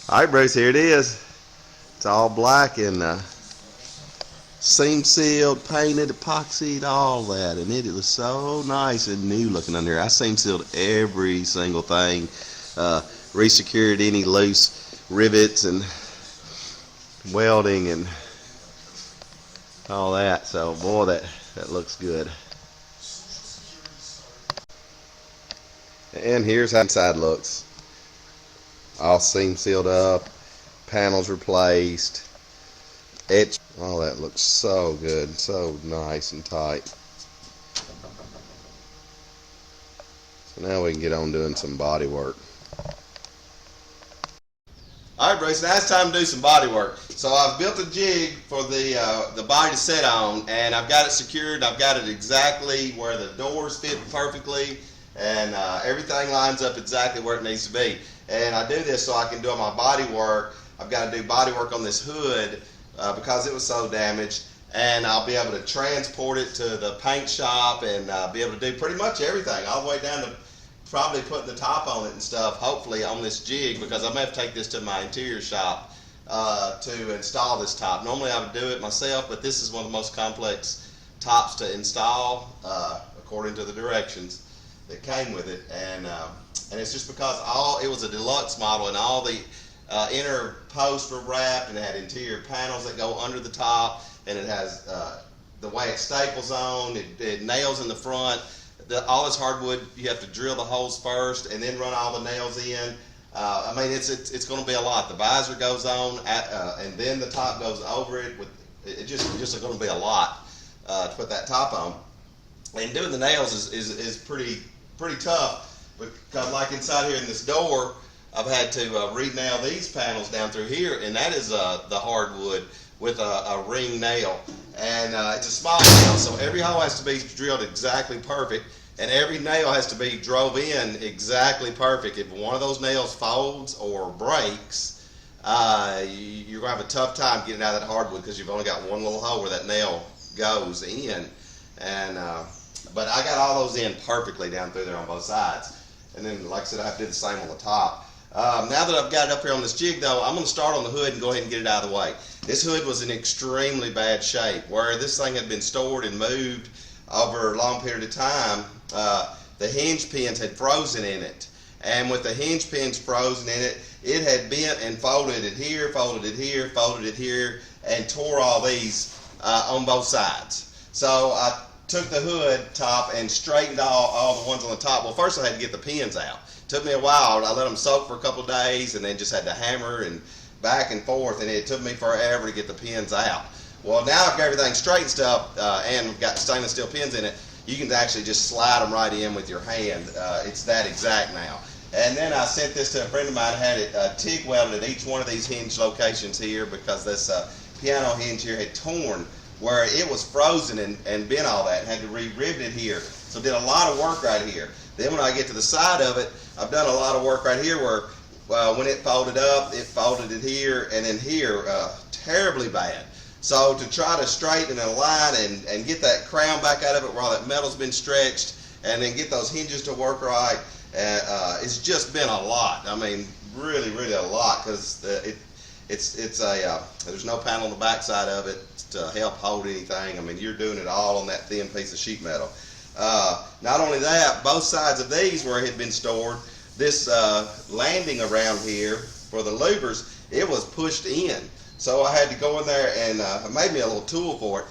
Alright, Bruce, here it is. It's all black and seam sealed, painted, epoxied, all that. And it was so nice and new looking under here. I seam sealed every single thing, resecured any loose rivets and welding and all that. So, boy, that looks good. And here's how inside looks. All seam sealed up, panels replaced, etched. All that looks so good, so nice and tight. So now we can get on doing some body work. Alright, Bruce, now it's time to do some body work. So I've built a jig for the body to sit on, and I've got it secured. I've got it exactly where the doors fit perfectly, and everything lines up exactly where it needs to be. And I do this so I can do my body work. I've got to do body work on this hood because it was so damaged, and I'll be able to transport it to the paint shop and be able to do pretty much everything, all the way down to probably putting the top on it and stuff, hopefully on this jig, because I may have to take this to my interior shop to install this top. Normally I would do it myself, but this is one of the most complex tops to install according to the directions that came with it, and it's just because it was a deluxe model, and all the inner posts were wrapped, and it had interior panels that go under the top, and it has the way it staples on, it nails in the front. All this hardwood, you have to drill the holes first and then run all the nails in. I mean, it's going to be a lot. The visor goes on, and then the top goes over it. It's just going to be a lot to put that top on. And doing the nails is pretty tough, because like inside here in this door, I've had to re-nail these panels down through here, and that is the hardwood with a ring nail, and it's a small nail, so every hole has to be drilled exactly perfect, and every nail has to be drove in exactly perfect. If one of those nails folds or breaks, you're going to have a tough time getting out of that hardwood, because you've only got one little hole where that nail goes in. And but I got all those in perfectly down through there on both sides, and then like I said, I have to do the same on the top. Now that I've got it up here on this jig, though, I'm going to start on the hood and go ahead and get it out of the way. This hood was in extremely bad shape. Where this thing had been stored and moved over a long period of time, the hinge pins had frozen in it. And with the hinge pins frozen in it, it had bent and folded it here, folded it here, folded it here, and tore all these on both sides. So I took the hood top and straightened all the ones on the top. Well, first I had to get the pins out. Took me a while. I let them soak for a couple of days, and then just had to hammer and back and forth, and it took me forever to get the pins out. Well, now I've got everything straight stuff, and we've got stainless steel pins in it. You can actually just slide them right in with your hand. It's that exact now. And then I sent this to a friend of mine, had it TIG welded at each one of these hinge locations here, because this piano hinge here had torn where it was frozen and bent all that, and had to re-rivet it here. So did a lot of work right here. Then when I get to the side of it, I've done a lot of work right here where when it folded up, it folded it here, and then here, terribly bad. So to try to straighten and align and get that crown back out of it where all that metal's been stretched, and then get those hinges to work right, it's just been a lot. I mean, really, really a lot, because there's no panel on the back side of it to help hold anything. I mean, you're doing it all on that thin piece of sheet metal. Not only that, both sides of these where it had been stored, this landing around here for the louvers, it was pushed in. So I had to go in there and I made me a little tool for it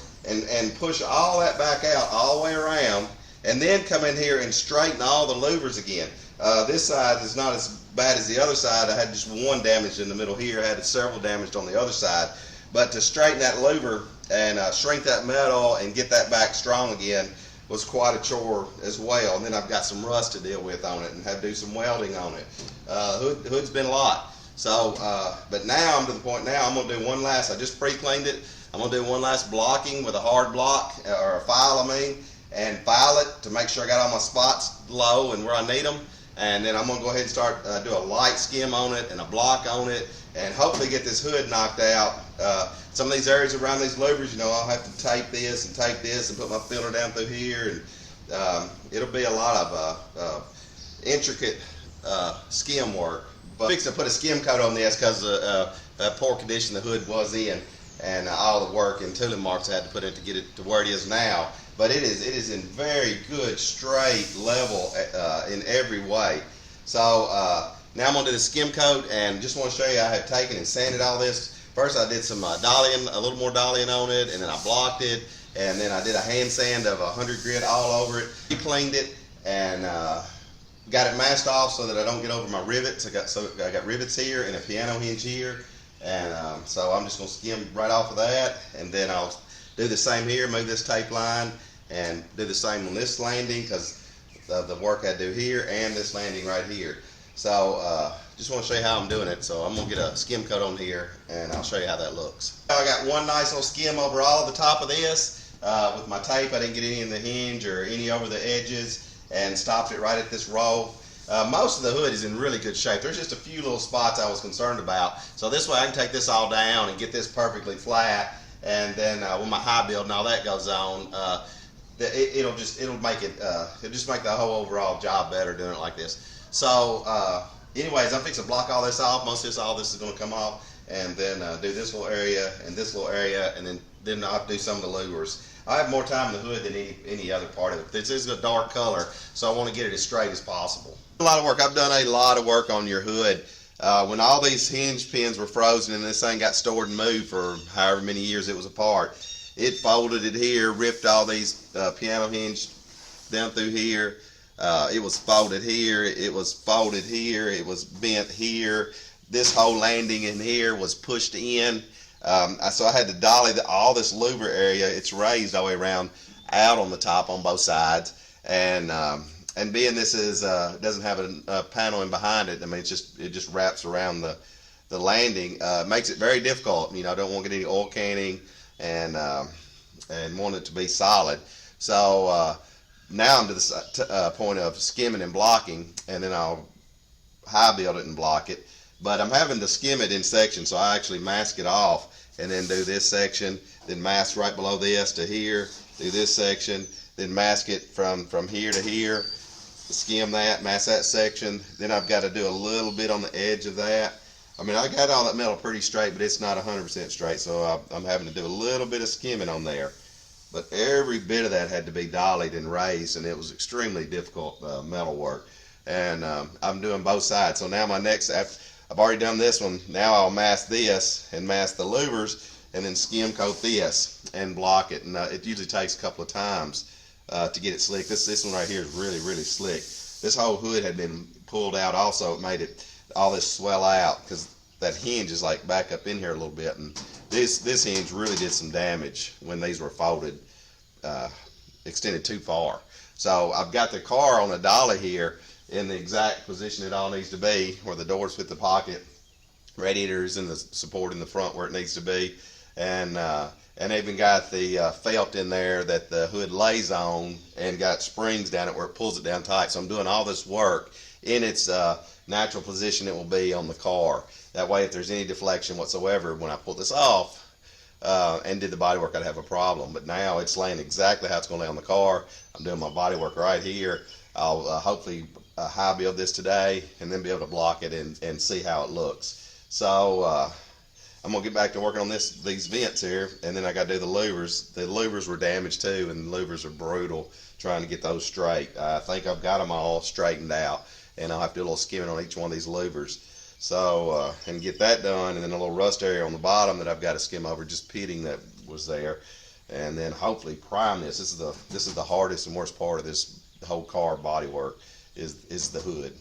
and push all that back out all the way around, and then come in here and straighten all the louvers again. This side is not as bad as the other side. I had just one damaged in the middle here. I had several damaged on the other side. But to straighten that louver and shrink that metal and get that back strong again was quite a chore as well. And then I've got some rust to deal with on it and have to do some welding on it. Hood's been a lot. So, but now I'm to the point now I'm going to do one last, I just pre-cleaned it. I'm going to do one last blocking with a hard block, or a file I mean, and file it to make sure I got all my spots low and where I need them. And then I'm going to go ahead and start do a light skim on it and a block on it, and hopefully get this hood knocked out. Some of these areas around these louvers, you know, I'll have to tape this and put my filler down through here and it'll be a lot of intricate skim work. But fixed to put a skim coat on this because of poor condition the hood was in, and all the work and tooling marks I had to put in to get it to where it is now. But it is in very good, straight, level in every way. So now I'm going to do the skim coat, and just want to show you I have taken and sanded all this. First I did some dollying, a little more dollying on it, and then I blocked it, and then I did a hand sand of 100 grit all over it. Cleaned it and got it masked off so that I don't get over my rivets. I got rivets here and a piano hinge here, and so I'm just going to skim right off of that, and then I'll do the same here, move this tape line, and do the same on this landing because the work I do here and this landing right here. So just want to show you how I'm doing it. So I'm going to get a skim coat on here, and I'll show you how that looks. I got one nice little skim over all of the top of this with my tape. I didn't get any in the hinge or any over the edges, and stopped it right at this roll. Most of the hood is in really good shape. There's just a few little spots I was concerned about. So this way I can take this all down and get this perfectly flat, and then when my high build and all that goes on, it'll just make the whole overall job better doing it like this. So anyways, I'm fixing to block all this off. Most of all this is going to come off, and then do this little area and this little area, and then I'll have to do some of the louvers. I have more time in the hood than any other part of it. This is a dark color, so I want to get it as straight as possible. A lot of work. I've done a lot of work on your hood. When all these hinge pins were frozen and this thing got stored and moved for however many years it was apart, it folded it here, ripped all these piano hinge down through here. It was folded here, it was folded here, it was bent here. This whole landing in here was pushed in. So I had to dolly all this louver area. It's raised all the way around out on the top on both sides, and being this is doesn't have a paneling behind it. I mean, it just wraps around the landing. Makes it very difficult. You know, I don't want to get any oil canning, and want it to be solid. So now I'm to the point of skimming and blocking, and then I'll high build it and block it. But I'm having to skim it in sections, so I actually mask it off and then do this section, then mask right below this to here, do this section, then mask it from here to here, skim that, mask that section. Then I've got to do a little bit on the edge of that. I mean, I got all that metal pretty straight, but it's not 100% straight, so I'm having to do a little bit of skimming on there. But every bit of that had to be dollied and raised, and it was extremely difficult metal work. And I'm doing both sides. So now my next, I've already done this one. Now I'll mask this and mask the louvers, and then skim coat this and block it. And it usually takes a couple of times to get it slick. This one right here is really, really slick. This whole hood had been pulled out also. It made it all this swell out because that hinge is like back up in here a little bit, and this hinge really did some damage when these were folded, extended too far. So I've got the car on a dolly here in the exact position it all needs to be, where the doors fit the pocket, radiators and the support in the front where it needs to be, and even got the felt in there that the hood lays on, and got springs down it where it pulls it down tight. So I'm doing all this work in its natural position it will be on the car. That way, if there's any deflection whatsoever when I pull this off and did the body work, I'd have a problem. But now it's laying exactly how it's going to lay on the car. I'm doing my body work right here. I'll hopefully high build this today, and then be able to block it and see how it looks. So I'm gonna get back to working on these vents here, and then I got to do the louvers. The louvers were damaged too, and the louvers are brutal trying to get those straight. I think I've got them all straightened out, and I'll have to do a little skimming on each one of these louvers. So and get that done, and then a little rust area on the bottom that I've got to skim over, just pitting that was there, and then hopefully prime this. This is the hardest and worst part of this whole car body work is the hood.